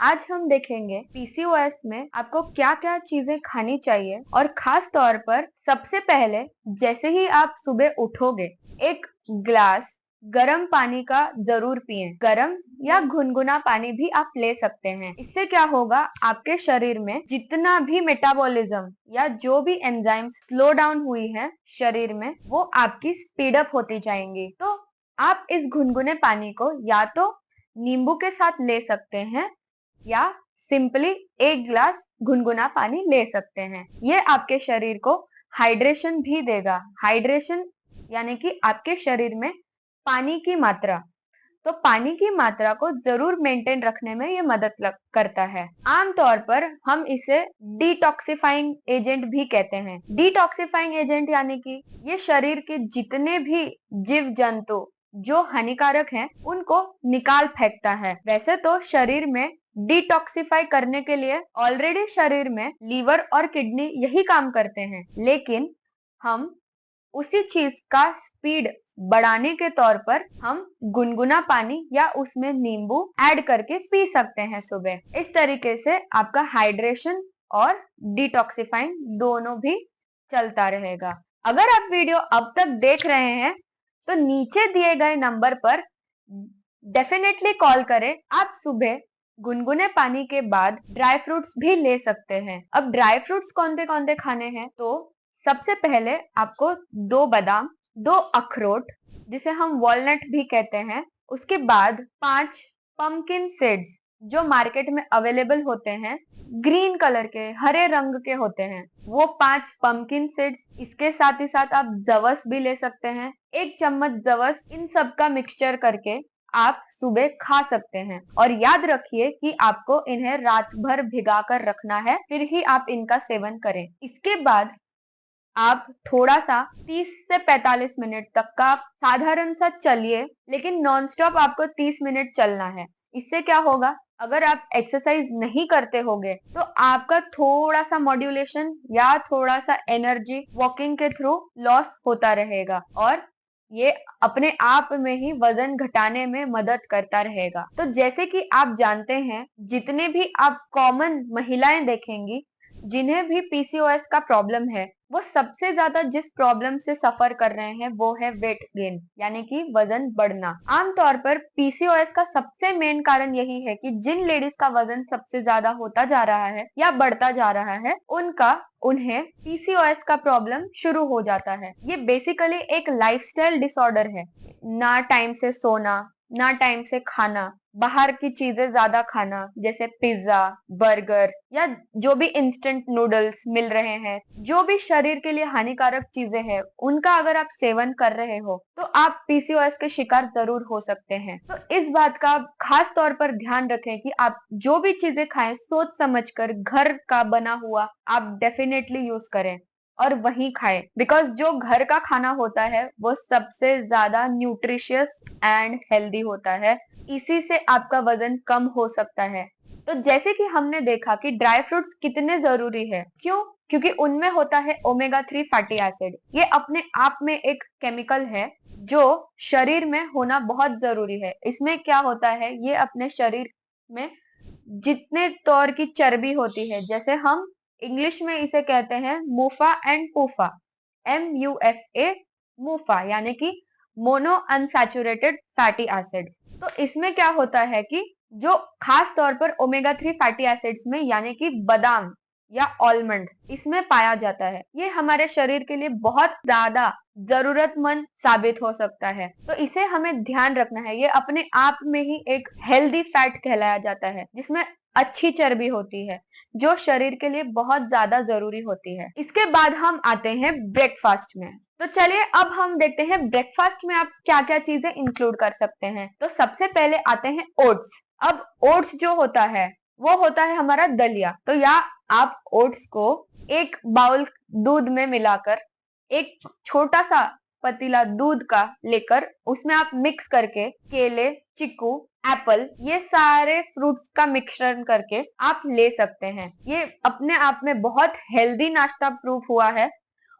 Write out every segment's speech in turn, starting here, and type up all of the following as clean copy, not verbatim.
आज हम देखेंगे पीसीओएस में आपको क्या क्या चीजें खानी चाहिए और खास तौर पर सबसे पहले जैसे ही आप सुबह उठोगे एक ग्लास गर्म पानी का जरूर पिएं। गर्म या गुनगुना पानी भी आप ले सकते हैं। इससे क्या होगा, आपके शरीर में जितना भी मेटाबॉलिज्म या जो भी एंजाइम्स स्लो डाउन हुई है शरीर में, वो आपकी स्पीड अप होती जाएंगी। तो आप इस गुनगुने पानी को या तो नींबू के साथ ले सकते हैं या सिंपली एक ग्लास गुनगुना पानी ले सकते हैं। ये आपके शरीर को हाइड्रेशन भी देगा। हाइड्रेशन यानी कि आपके शरीर में पानी की मात्रा, तो पानी की मात्रा को जरूर मेंटेन रखने में ये मदद करता है। आमतौर पर हम इसे डिटॉक्सिफाइंग एजेंट भी कहते हैं। डिटॉक्सिफाइंग एजेंट यानी कि ये शरीर के जितने भी जीव जंतु जो हानिकारक हैं उनको निकाल फेंकता है। वैसे तो शरीर में डिटॉक्सिफाई करने के लिए ऑलरेडी शरीर में लीवर और किडनी यही काम करते हैं, लेकिन हम उसी चीज का स्पीड बढ़ाने के तौर पर हम गुनगुना पानी या उसमें नींबू ऐड करके पी सकते हैं सुबह। इस तरीके से आपका हाइड्रेशन और डिटॉक्सिफाइंग दोनों भी चलता रहेगा। अगर आप वीडियो अब तक देख रहे हैं तो नीचे दिए गए नंबर पर डेफिनेटली कॉल करें। आप सुबह गुनगुने पानी के बाद ड्राई फ्रूट्स भी ले सकते हैं। अब ड्राई फ्रूट्स कौन से खाने हैं, तो सबसे पहले आपको 2 बादाम, 2 अखरोट जिसे हम वॉलनट भी कहते हैं, उसके बाद 5 पंपकिन सीड्स जो मार्केट में अवेलेबल होते हैं, ग्रीन कलर के हरे रंग के होते हैं, वो 5 पंपकिन सीड्स। इसके साथ ही साथ आप जवस भी ले सकते हैं, 1 चम्मच जवस। इन सब का मिक्सचर करके आप सुबह खा सकते हैं। और याद रखिए कि आपको इन्हें रात भर भिगा कर रखना है, फिर ही आप इनका सेवन करें। इसके बाद आप थोड़ा सा 30 से 45 मिनट तक का साधारण सा चलिए, लेकिन नॉनस्टॉप आपको 30 मिनट चलना है। इससे क्या होगा, अगर आप एक्सरसाइज नहीं करते होगे तो आपका थोड़ा सा मॉड्यूलेशन या थोड़ा सा एनर्जी वॉकिंग के थ्रू लॉस होता रहेगा और ये अपने आप में ही वजन घटाने में मदद करता रहेगा। तो जैसे कि आप जानते हैं, जितने भी आप कॉमन महिलाएं देखेंगी जिन्हें भी पीसीओएस का प्रॉब्लम है, वो सबसे ज्यादा जिस प्रॉब्लम से सफर कर रहे हैं वो है वेट गेन यानी कि वजन बढ़ना। आमतौर पर पीसीओएस का सबसे मेन कारण यही है कि जिन लेडीज का वजन सबसे ज्यादा होता जा रहा है या बढ़ता जा रहा है, उन्हें पीसीओएस का प्रॉब्लम शुरू हो जाता है। ये बेसिकली एक लाइफस्टाइल डिसऑर्डर है। ना टाइम से सोना, ना टाइम से खाना, बाहर की चीजें ज्यादा खाना जैसे पिज्जा, बर्गर या जो भी इंस्टेंट नूडल्स मिल रहे हैं, जो भी शरीर के लिए हानिकारक चीजें हैं, उनका अगर आप सेवन कर रहे हो तो आप पीसीओएस के शिकार जरूर हो सकते हैं। तो इस बात का खास तौर पर ध्यान रखें कि आप जो भी चीजें खाएं सोच समझकर घर का बना हुआ आप डेफिनेटली यूज करें और वही खाएं, बिकॉज जो घर का खाना होता है वो सबसे ज्यादा न्यूट्रिशियस एंड हेल्दी होता है। इसी से आपका वजन कम हो सकता है। तो जैसे कि हमने देखा कि ड्राई फ्रूट्स कितने जरूरी है, क्यों? क्योंकि उनमें होता है ओमेगा 3 फैटी एसिड। ये अपने आप में एक केमिकल है जो शरीर में होना बहुत जरूरी है। इसमें क्या होता है, ये अपने शरीर में जितने तौर की चर्बी होती है, जैसे हम इंग्लिश में इसे कहते हैं मूफा एंड पूफा, MUFA, मूफा यानी कि मोनो अनसैचुरेटेड फैटी एसिड। तो इसमें क्या होता है कि जो खास तौर पर ओमेगा 3 फैटी एसिड्स में यानी कि बादाम या आलमंड, इसमें पाया जाता है। ये हमारे शरीर के लिए बहुत ज्यादा जरूरतमंद साबित हो सकता है, तो इसे हमें ध्यान रखना है। ये अपने आप में ही एक हेल्दी फैट कहलाया जाता है जिसमें अच्छी चर्बी होती है जो शरीर के लिए बहुत ज्यादा जरूरी होती है। इसके बाद हम आते हैं ब्रेकफास्ट में। तो चलिए अब हम देखते हैं ब्रेकफास्ट में आप क्या क्या चीजें इंक्लूड कर सकते हैं। तो सबसे पहले आते हैं ओट्स। अब ओट्स जो होता है वो होता है हमारा दलिया। तो या आप ओट्स को एक बाउल दूध में मिलाकर, एक छोटा सा पतीला दूध का लेकर उसमें आप मिक्स करके केले, चीकू, एप्पल, ये सारे फ्रूट्स का मिक्सचर करके आप ले सकते हैं। ये अपने आप में बहुत हेल्दी नाश्ता प्रूफ हुआ है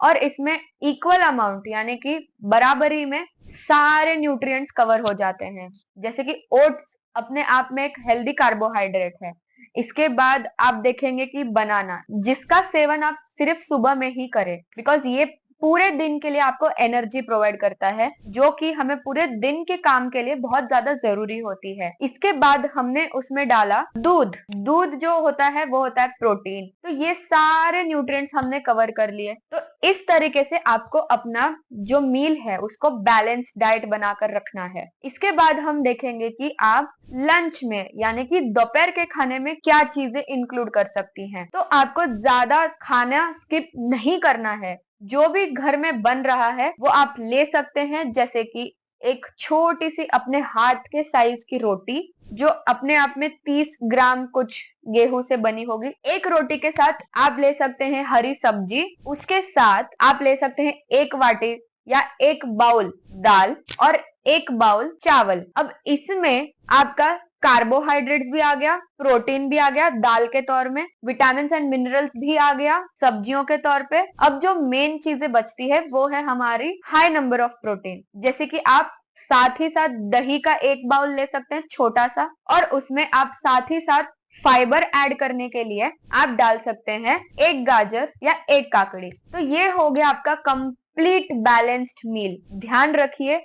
और इसमें इक्वल अमाउंट यानी कि बराबरी में सारे न्यूट्रिएंट्स कवर हो जाते हैं। जैसे कि ओट्स अपने आप में एक हेल्दी कार्बोहाइड्रेट है, इसके बाद आप देखेंगे कि बनाना, जिसका सेवन आप सिर्फ सुबह में ही करें, बिकॉज ये पूरे दिन के लिए आपको एनर्जी प्रोवाइड करता है, जो कि हमें पूरे दिन के काम के लिए बहुत ज्यादा जरूरी होती है। इसके बाद हमने उसमें डाला दूध। दूध जो होता है वो होता है प्रोटीन। तो ये सारे न्यूट्रिएंट्स हमने कवर कर लिए। तो इस तरीके से आपको अपना जो मील है उसको बैलेंस डाइट बनाकर रखना है। इसके बाद हम देखेंगे कि आप लंच में यानी कि दोपहर के खाने में क्या चीजें इंक्लूड कर सकती हैं। तो आपको ज्यादा खाना स्किप नहीं करना है। जो भी घर में बन रहा है वो आप ले सकते हैं, जैसे कि एक छोटी सी अपने हाथ के साइज की रोटी, जो अपने आप में 30 ग्राम कुछ गेहूं से बनी होगी। एक रोटी के साथ आप ले सकते हैं हरी सब्जी, उसके साथ आप ले सकते हैं एक वाटी या एक बाउल दाल और एक बाउल चावल। अब इसमें आपका कार्बोहाइड्रेट्स भी आ गया, प्रोटीन भी आ गया दाल के तौर में, विटामिन एंड मिनरल्स भी आ गया सब्जियों के तौर पे। अब जो मेन चीजें बचती है वो है हमारी हाई नंबर ऑफ प्रोटीन, जैसे कि आप साथ ही साथ दही का एक बाउल ले सकते हैं छोटा सा, और उसमें आप साथ ही साथ फाइबर ऐड करने के लिए आप डाल सकते हैं एक गाजर या एक काकड़ी। तो ये हो गया आपका कंप्लीट बैलेंस्ड मील। ध्यान रखिए,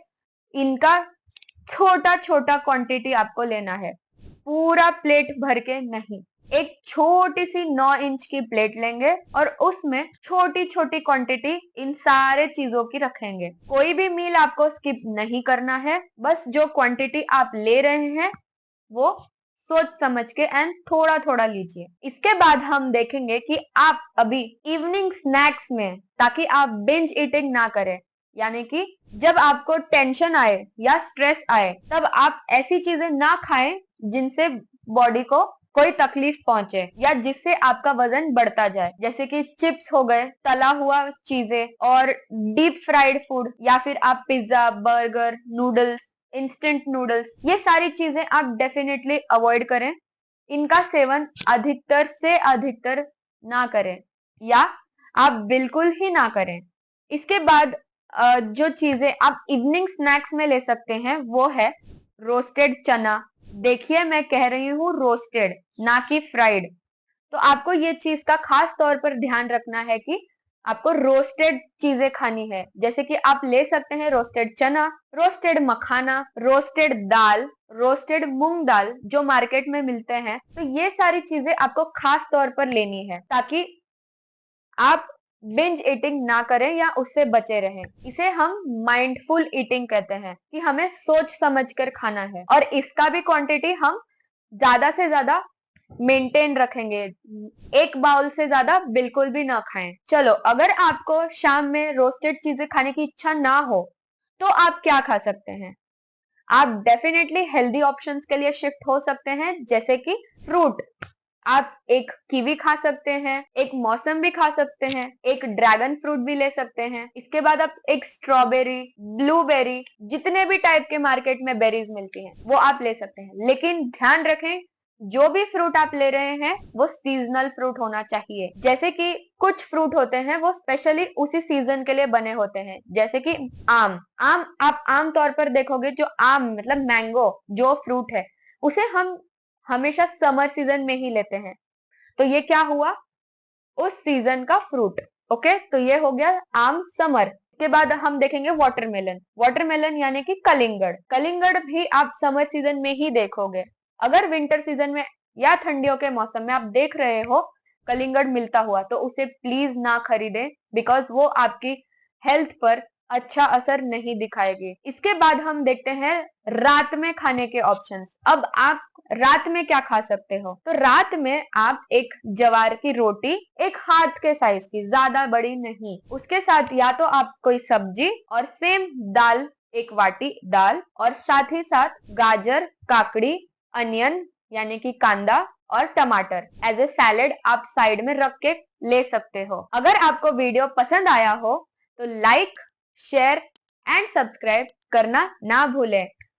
इनका छोटा छोटा क्वांटिटी आपको लेना है, पूरा प्लेट भर के नहीं। एक छोटी सी 9 इंच की प्लेट लेंगे और उसमें छोटी छोटी क्वांटिटी इन सारे चीजों की रखेंगे। कोई भी मील आपको स्किप नहीं करना है, बस जो क्वांटिटी आप ले रहे हैं वो सोच समझ के एंड थोड़ा थोड़ा लीजिए। इसके बाद हम देखेंगे कि आप अभी इवनिंग स्नैक्स में, ताकि आप बिंज ईटिंग ना करें, यानी कि जब आपको टेंशन आए या स्ट्रेस आए तब आप ऐसी चीजें ना खाएं जिनसे बॉडी को कोई तकलीफ पहुंचे या जिससे आपका वजन बढ़ता जाए, जैसे कि चिप्स हो गए, तला हुआ चीजें और डीप फ्राइड फूड, या फिर आप pizza, burger, noodles, instant noodles, ये सारी चीजें आप डेफिनेटली अवॉइड करें। इनका सेवन अधिकतर से अधिकतर ना करें या आप बिल्कुल ही ना करें। इसके बाद जो चीजें आप इवनिंग स्नैक्स में ले सकते हैं वो है रोस्टेड चना। देखिए, मैं कह रही हूँ रोस्टेड, ना कि फ्राइड। तो आपको ये चीज का खास तौर पर ध्यान रखना है कि आपको रोस्टेड चीजें खानी है, जैसे कि आप ले सकते हैं रोस्टेड चना, रोस्टेड मखाना, रोस्टेड दाल, रोस्टेड मूंग दाल जो मार्केट में मिलते हैं। तो ये सारी चीजें आपको खास तौर पर लेनी है ताकि आप बिंज ईटिंग ना करें या उससे बचे रहें। इसे हम माइंडफुल ईटिंग कहते हैं कि हमें सोच समझ कर खाना है, और इसका भी क्वांटिटी हम ज्यादा से ज्यादा मेंटेन रखेंगे। एक बाउल से ज्यादा बिल्कुल भी ना खाएं। चलो, अगर आपको शाम में रोस्टेड चीजें खाने की इच्छा ना हो तो आप क्या खा सकते हैं? आप डेफिनेटली हेल्दी ऑप्शंस के लिए शिफ्ट हो सकते हैं, जैसे कि फ्रूट। आप एक कीवी खा सकते हैं, एक मौसम भी खा सकते हैं, एक ड्रैगन फ्रूट भी ले सकते हैं। इसके बाद आप एक स्ट्रॉबेरी, ब्लूबेरी, जितने भी टाइप के मार्केट में बेरीज मिलती हैं वो आप ले सकते हैं। लेकिन ध्यान रखें, जो भी फ्रूट आप ले रहे हैं वो सीजनल फ्रूट होना चाहिए। जैसे कि कुछ फ्रूट होते हैं वो स्पेशली उसी सीजन के लिए बने होते हैं, जैसे कि आम। आप आम तौर पर देखोगे, जो आम मतलब मैंगो जो फ्रूट है उसे हम हमेशा समर सीजन में ही लेते हैं। तो ये क्या हुआ, उस सीजन का फ्रूट। ओके, तो ये हो गया आम समर। इसके बाद हम देखेंगे वाटरमेलन। वाटरमेलन यानी कि कलिंगड़। कलिंगड़ भी आप समर सीजन में ही देखोगे। अगर विंटर सीजन में या ठंडियों के मौसम में आप देख रहे हो कलिंगड़ मिलता हुआ तो उसे प्लीज ना खरीदें, बिकॉज वो आपकी हेल्थ पर अच्छा असर नहीं दिखाएगी। इसके बाद हम देखते हैं रात में खाने के ऑप्शंस। अब आप रात में क्या खा सकते हो? तो रात में आप एक जवार की रोटी, एक हाथ के साइज की, ज्यादा बड़ी नहीं, उसके साथ या तो आप कोई सब्जी और सेम दाल, एक वाटी दाल, और साथ ही साथ गाजर, काकड़ी, अनियन यानी कि कांदा और टमाटर एज ए सैलेड आप साइड में रख के ले सकते हो। अगर आपको वीडियो पसंद आया हो तो लाइक, शेयर एंड सब्सक्राइब करना ना भूलें।